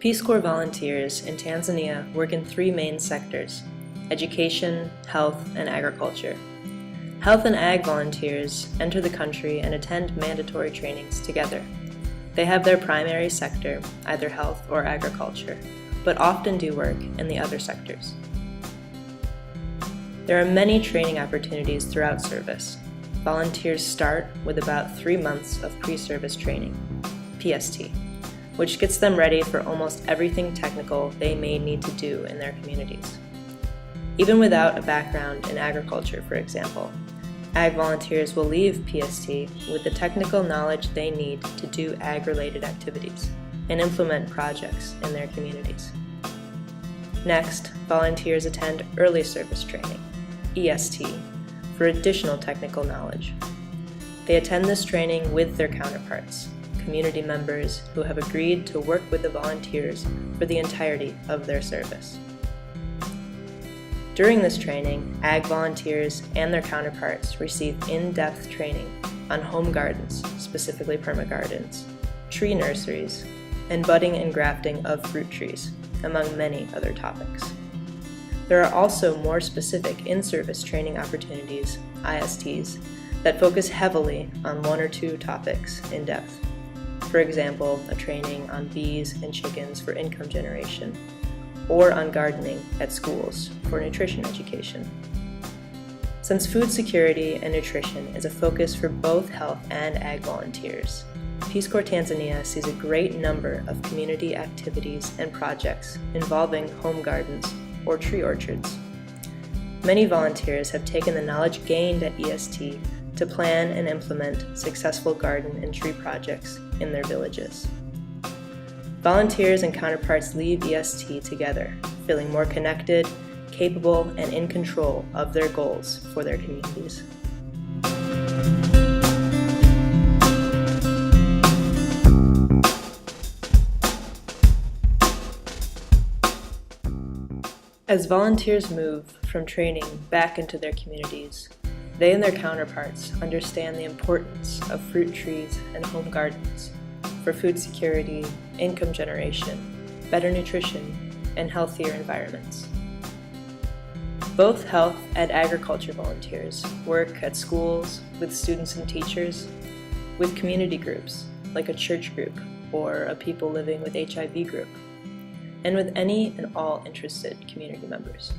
Peace Corps volunteers in Tanzania work in three main sectors: education, health, and agriculture. Health and ag volunteers enter the country and attend mandatory trainings together. They have their primary sector, either health or agriculture, but often do work in the other sectors. There are many training opportunities throughout service. Volunteers start with about 3 months of pre-service training, PST, which gets them ready for almost everything technical they may need to do in their communities. Even without a background in agriculture, for example, ag volunteers will leave PST with the technical knowledge they need to do ag-related activities and implement projects in their communities. Next, volunteers attend early service training, EST, for additional technical knowledge. They attend this training with their counterparts, community members who have agreed to work with the volunteers for the entirety of their service. During this training, ag volunteers and their counterparts receive in-depth training on home gardens, specifically permagardens, tree nurseries, and budding and grafting of fruit trees, among many other topics. There are also more specific in-service training opportunities, ISTs, that focus heavily on one or two topics in depth. For example, a training on bees and chickens for income generation, or on gardening at schools for nutrition education. Since food security and nutrition is a focus for both health and ag volunteers, Peace Corps Tanzania sees a great number of community activities and projects involving home gardens or tree orchards. Many volunteers have taken the knowledge gained at EST to plan and implement successful garden and tree projects in their villages. Volunteers and counterparts leave EST together, feeling more connected, capable, and in control of their goals for their communities. As volunteers move from training back into their communities, they and their counterparts understand the importance of fruit trees and home gardens for food security, income generation, better nutrition, and healthier environments. Both health and agriculture volunteers work at schools with students and teachers, with community groups like a church group or a people living with HIV group, and with any and all interested community members.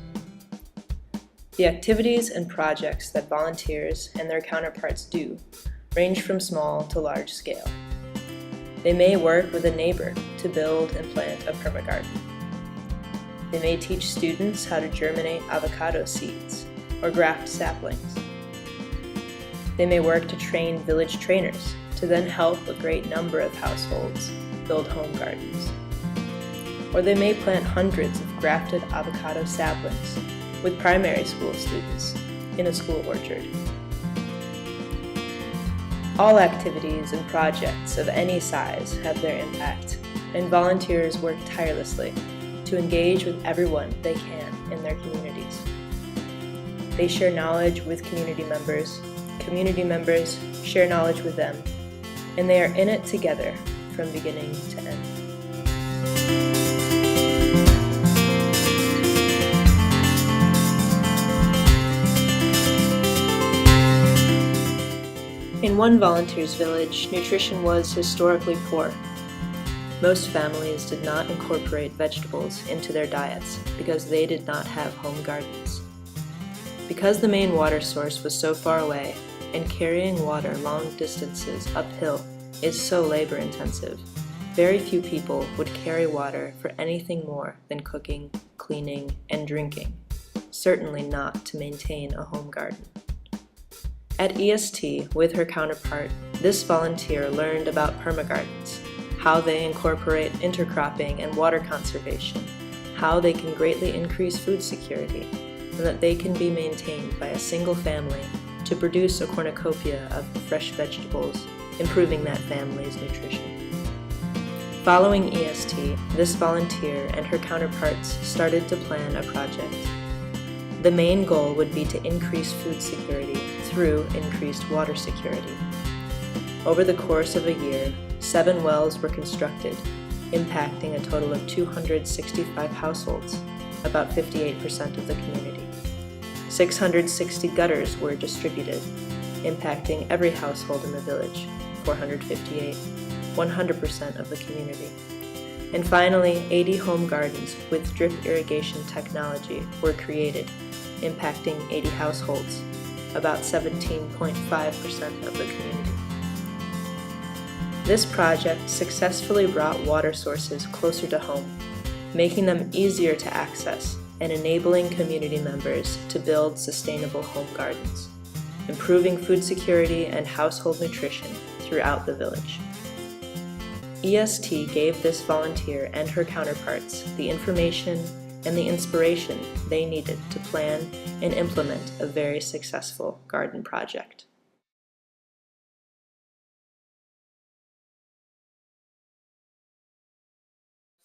The activities and projects that volunteers and their counterparts do range from small to large scale. They may work with a neighbor to build and plant a permagarden. They may teach students how to germinate avocado seeds or graft saplings. They may work to train village trainers to then help a great number of households build home gardens. Or they may plant hundreds of grafted avocado saplings with primary school students in a school orchard. All activities and projects of any size have their impact, and volunteers work tirelessly to engage with everyone they can in their communities. They share knowledge with community members share knowledge with them, and they are in it together from beginning to end. In one volunteer's village, nutrition was historically poor. Most families did not incorporate vegetables into their diets because they did not have home gardens. Because the main water source was so far away, and carrying water long distances uphill is so labor-intensive, very few people would carry water for anything more than cooking, cleaning, and drinking, certainly not to maintain a home garden. At EST, with her counterpart, this volunteer learned about permagardens, how they incorporate intercropping and water conservation, how they can greatly increase food security, and that they can be maintained by a single family to produce a cornucopia of fresh vegetables, improving that family's nutrition. Following EST, this volunteer and her counterparts started to plan a project. The main goal would be to increase food security through increased water security. Over the course of a year, 7 wells were constructed, impacting a total of 265 households, about 58% of the community. 660 gutters were distributed, impacting every household in the village, 458, 100% of the community. And finally, 80 home gardens with drip irrigation technology were created, impacting 80 households, about 17.5% of the community. This project successfully brought water sources closer to home, making them easier to access and enabling community members to build sustainable home gardens, improving food security and household nutrition throughout the village. EST gave this volunteer and her counterparts the information and the inspiration they needed to plan and implement a very successful garden project.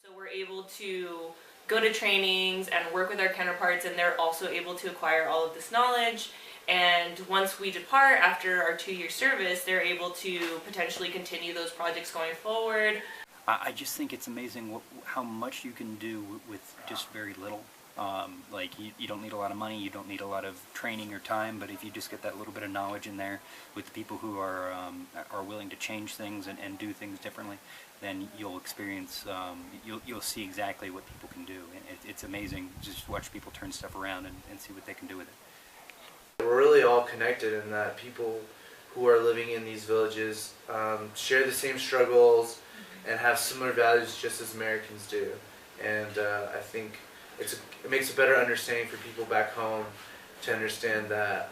So we're able to go to trainings and work with our counterparts, and they're also able to acquire all of this knowledge. And once we depart after our 2-year service, they're able to potentially continue those projects going forward. I just think it's amazing how much you can do with just very little. Like you don't need a lot of money, you don't need a lot of training or time, but if you just get that little bit of knowledge in there with the people who are willing to change things and do things differently, then you'll experience, you'll see exactly what people can do. And it's amazing just watch people turn stuff around and see what they can do with it. We're really all connected in that people who are living in these villages share the same struggles and have similar values just as Americans do. And I think it makes a better understanding for people back home to understand that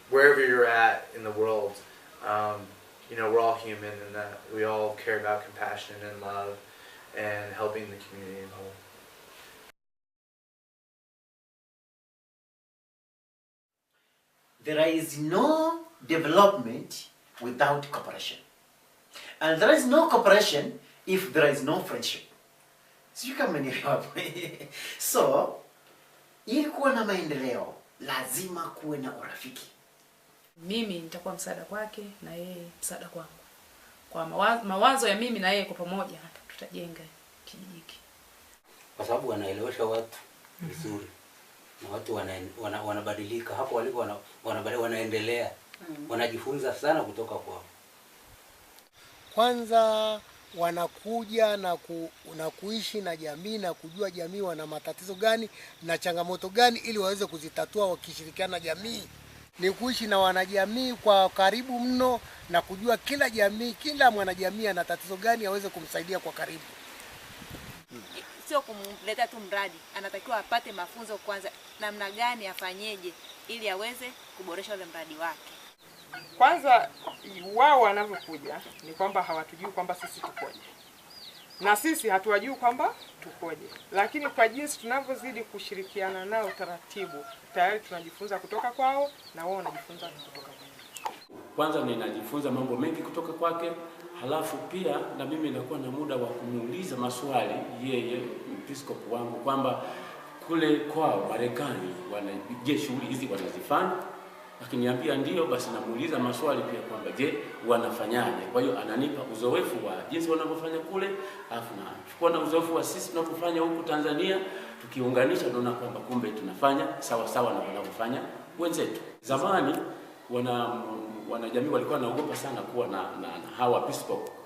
wherever you're at in the world, you know, we're all human and that we all care about compassion and love and helping the community in whole. There is no development without cooperation. And there is no cooperation if there is no friendship. Sijui kama nielewa hapo. So, ili kuwa na maendeleo, lazima kuwe na urafiki. Mimi nitakuwa msaada kwake na yeye msaada kwangu. Kwa mawazo ya mimi na yeye kwa pamoja tutajenga kijiji hiki. Kwa sababu wanaelewesha watu vizuri. Na watu wanabadilika hapo walipo wanaendelea. Wanajifunza sana kutoka kwao. Kwanza wanakuja na kuishi na jamii na kujua jamii wana matatizo gani na changamoto gani ili waweze kuzitatua wakishirikiana na jamii. Ni kuishi na wanajamii kwa karibu mno na kujua kila jamii, kila mwanajamii ana tatizo gani aweze kumsaidia kwa karibu. Sio kumleta tu mradi, anatakiwa apate mafunzo kwanza namna gani afanyeje ili aweze kuboresha ule mradi wake. Kwanza wao wanavyokuja ni kwamba hawatujui kwamba sisi tukoje. Na sisi hatuwajui kwamba tukoje. Lakini kwa jinsi tunavyozidi kushirikiana nao taratibu, tayari tunajifunza kutoka kwao na wao wanajifunza kutoka kwetu. Kwanza ninajifunza mambo mengi kutoka kwake, halafu pia na mimi nakuwa na muda wa kumuuliza maswali yeye mpiskopu wangu kwamba kule kwao Marekani je, shughuli hizi wanazifanya? Akiniambia ndio, basi namuuliza maswali pia kwamba je, wanafanyaje? Kwa hiyo ananipa uzoefu wa jinsi wanavyofanya kule, alafu na chukua na uzoefu wa sisi tunapofanya huku Tanzania, tukiunganisha tunaona kwamba kumbe tunafanya sawa sawa na wanavyofanya wenzetu. Zamani wanajamii walikuwa wanaogopa sana kuwa na hawa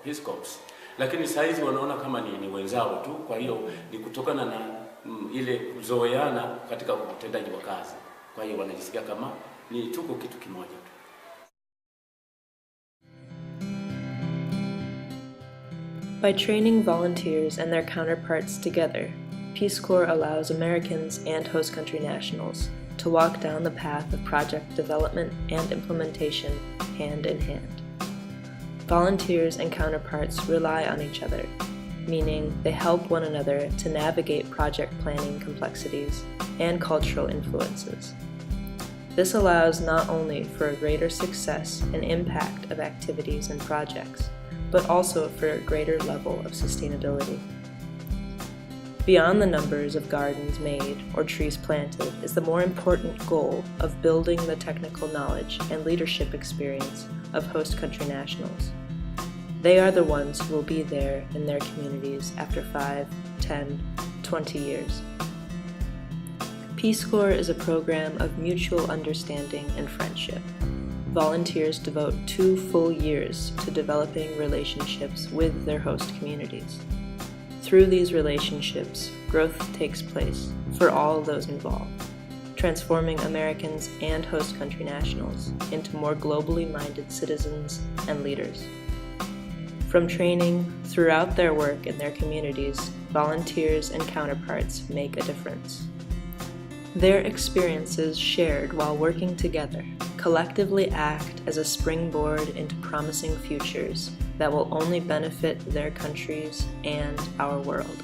episcopes, lakini saa hizi wanaona kama ni wenzao tu. Kwa hiyo ni kutokana na ile kuzoeana katika utendaji wa kazi. Kwa hiyo wanajisikia kama ni tuko kitu kimoja tu. By training volunteers and their counterparts together, Peace Corps allows Americans and host country nationals to walk down the path of project development and implementation hand in hand. Volunteers and counterparts rely on each other, meaning they help one another to navigate project planning complexities and cultural influences. This allows not only for a greater success and impact of activities and projects, but also for a greater level of sustainability. Beyond the numbers of gardens made or trees planted is the more important goal of building the technical knowledge and leadership experience of host country nationals. They are the ones who will be there in their communities after 5, 10, 20 years. Peace Corps is a program of mutual understanding and friendship. Volunteers devote 2 full years to developing relationships with their host communities. Through these relationships, growth takes place for all those involved, transforming Americans and host country nationals into more globally minded citizens and leaders. From training throughout their work in their communities, volunteers and counterparts make a difference. Their experiences shared while working together collectively act as a springboard into promising futures that will only benefit their countries and our world.